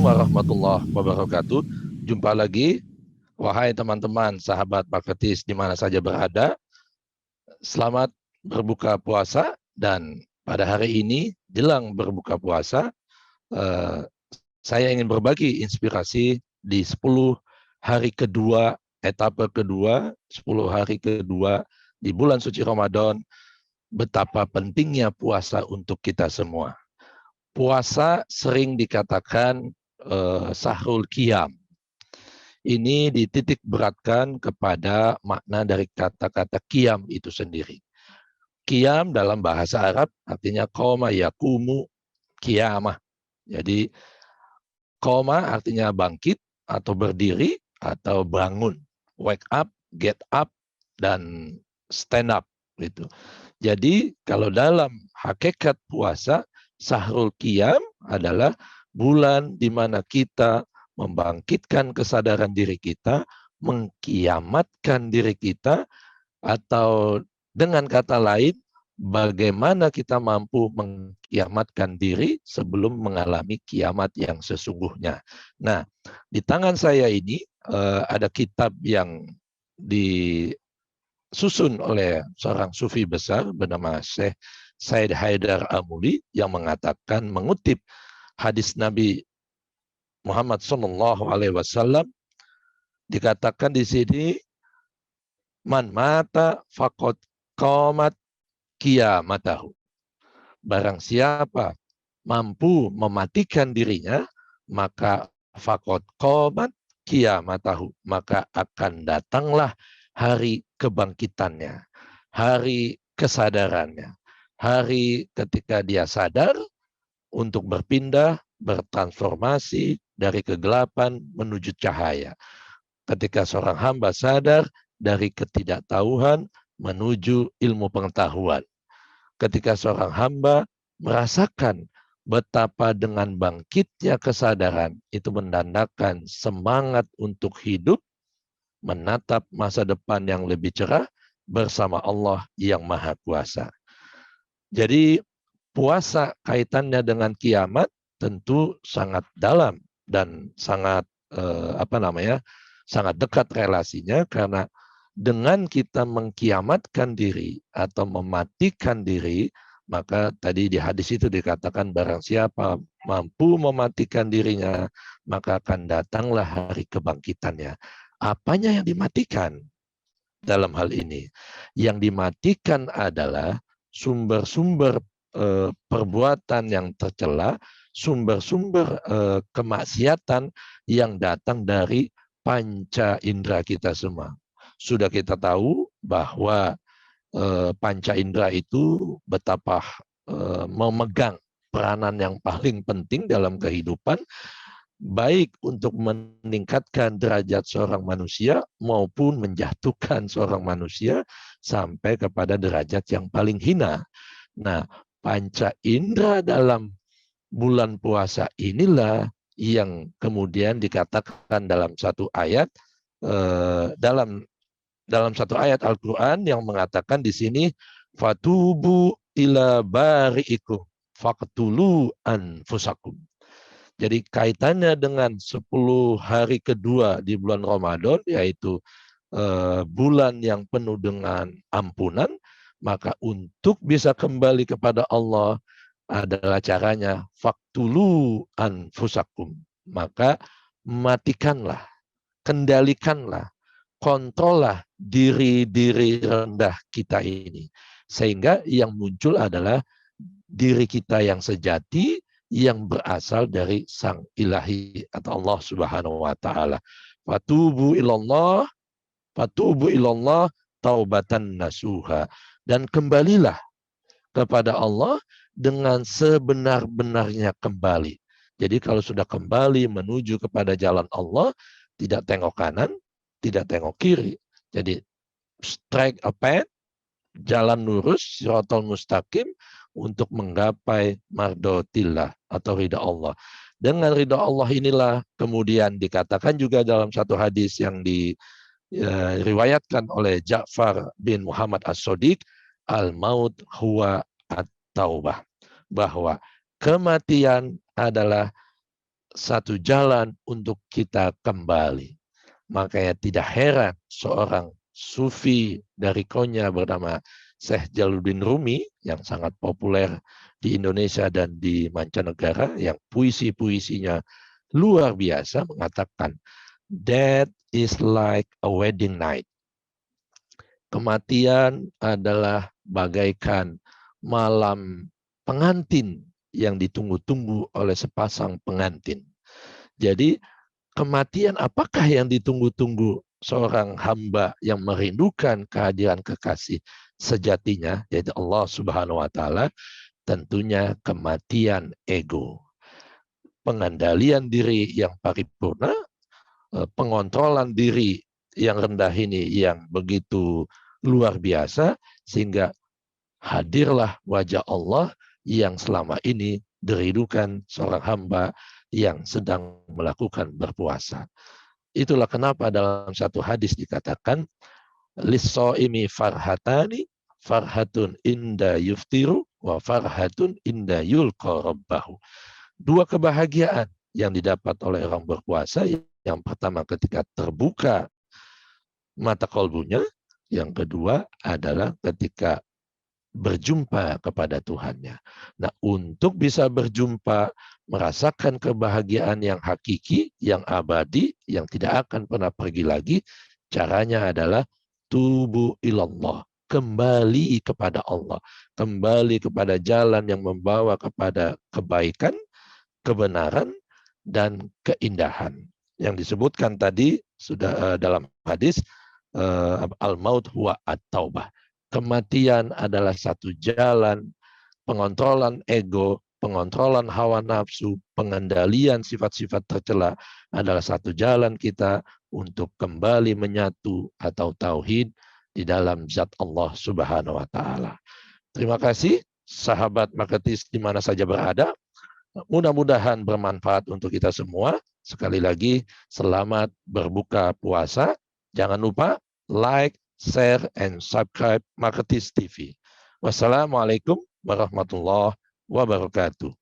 warahmatullahi wabarakatuh. Jumpa lagi, wahai teman-teman, sahabat Marketis di mana saja berada. Selamat berbuka puasa dan pada hari ini jelang berbuka puasa, eh, saya ingin berbagi inspirasi di 10 hari kedua, etapa kedua, 10 hari kedua di bulan suci Ramadan, betapa pentingnya puasa untuk kita semua. Puasa sering dikatakan sahrul qiyam. Ini dititik beratkan kepada makna dari kata-kata qiyam itu sendiri. Qiyam dalam bahasa Arab artinya qoma yaqumu qiyamah. Jadi qoma artinya bangkit atau berdiri atau bangun. Wake up, get up, dan stand up. Gitu. Jadi kalau dalam hakikat puasa, sahrul qiyam adalah bulan di mana kita membangkitkan kesadaran diri kita, mengkiamatkan diri kita, atau dengan kata lain, bagaimana kita mampu mengkiamatkan diri sebelum mengalami kiamat yang sesungguhnya. Nah, di tangan saya ini ada kitab yang disusun oleh seorang sufi besar bernama Syekh Said Haidar Amuli yang mengatakan, mengutip hadis Nabi Muhammad SAW, dikatakan di sini, man mata faqad qamat qiyamatahu. Barang siapa mampu mematikan dirinya, maka faqad qamat qiyamatahu, maka akan datanglah hari kebangkitannya, hari kesadarannya, hari ketika dia sadar untuk berpindah, bertransformasi dari kegelapan menuju cahaya. Ketika seorang hamba sadar dari ketidaktahuan menuju ilmu pengetahuan. Ketika seorang hamba merasakan betapa dengan bangkitnya kesadaran itu menandakan semangat untuk hidup, menatap masa depan yang lebih cerah bersama Allah yang Maha Kuasa. Jadi puasa kaitannya dengan kiamat tentu sangat dalam dan sangat sangat dekat relasinya, karena dengan kita mengkiamatkan diri atau mematikan diri, maka tadi di hadis itu dikatakan barang siapa mampu mematikan dirinya, maka akan datanglah hari kebangkitannya. Apanya yang dimatikan dalam hal ini? Yang dimatikan adalah sumber-sumber perbuatan yang tercela, sumber-sumber kemaksiatan yang datang dari panca indera kita semua. Sudah kita tahu bahwa panca indera itu betapa memegang peranan yang paling penting dalam kehidupan, baik untuk meningkatkan derajat seorang manusia maupun menjatuhkan seorang manusia sampai kepada derajat yang paling hina. Nah, panca indera dalam bulan puasa inilah yang kemudian dikatakan dalam satu ayat dalam satu ayat Al-Quran yang mengatakan di sini, fatubu ila bari'ikum faqtulu anfusakum. Jadi kaitannya dengan 10 hari kedua di bulan Ramadan, yaitu bulan yang penuh dengan ampunan, maka untuk bisa kembali kepada Allah adalah caranya faqtulu anfusakum. Maka matikanlah, kendalikanlah, kontrollah diri-diri rendah kita ini. Sehingga yang muncul adalah diri kita yang sejati, yang berasal dari Sang Ilahi atau Allah Subhanahu wa taala. Fatubu ilallah taubatan nasuha, dan kembalilah kepada Allah dengan sebenar-benarnya kembali. Jadi kalau sudah kembali menuju kepada jalan Allah, tidak tengok kanan, tidak tengok kiri. Jadi strike a path, jalan lurus, siratal mustaqim, untuk menggapai mardotillah atau ridha Allah. Dengan ridha Allah inilah kemudian dikatakan juga dalam satu hadis yang diriwayatkan oleh Ja'far bin Muhammad As-Sodiq, al-maut huwa at-taubah, bahwa kematian adalah satu jalan untuk kita kembali. Makanya tidak heran seorang sufi dari Konya bernama Syekh Jalaluddin Rumi yang sangat populer di Indonesia dan di mancanegara, yang puisi-puisinya luar biasa, mengatakan, "Death is like a wedding night." Kematian adalah bagaikan malam pengantin yang ditunggu-tunggu oleh sepasang pengantin. Jadi kematian apakah yang ditunggu-tunggu seorang hamba yang merindukan kehadiran kekasih sejatinya, yaitu Allah Subhanahu wa Ta'ala? Tentunya kematian ego. Pengendalian diri yang paripurna, pengontrolan diri yang rendah ini yang begitu luar biasa, sehingga hadirlah wajah Allah yang selama ini dirindukan seorang hamba yang sedang melakukan berpuasa. Itulah kenapa dalam satu hadis dikatakan, lis-shaimi farhatani, farhatun inda yuftiru wa farhatun inda yulqa rabbahu. Dua kebahagiaan yang didapat oleh orang berpuasa. Yang pertama ketika terbuka mata kolbunya, yang kedua adalah ketika berjumpa kepada Tuhannya. Nah, untuk bisa berjumpa, merasakan kebahagiaan yang hakiki, yang abadi, yang tidak akan pernah pergi lagi, caranya adalah tubu ilallah, kembali kepada Allah, kembali kepada jalan yang membawa kepada kebaikan, kebenaran, dan keindahan. Yang disebutkan tadi sudah dalam hadis, al-maut huwa at-taubah. Kematian adalah satu jalan, pengontrolan ego, pengontrolan hawa nafsu, pengendalian sifat-sifat tercela adalah satu jalan kita untuk kembali menyatu atau tauhid di dalam zat Allah Subhanahu wa Ta'ala. Terima kasih sahabat Marketis di mana saja berada. Mudah-mudahan bermanfaat untuk kita semua. Sekali lagi, selamat berbuka puasa. Jangan lupa like, share, and subscribe Marketis TV. Wassalamualaikum warahmatullahi wabarakatuh.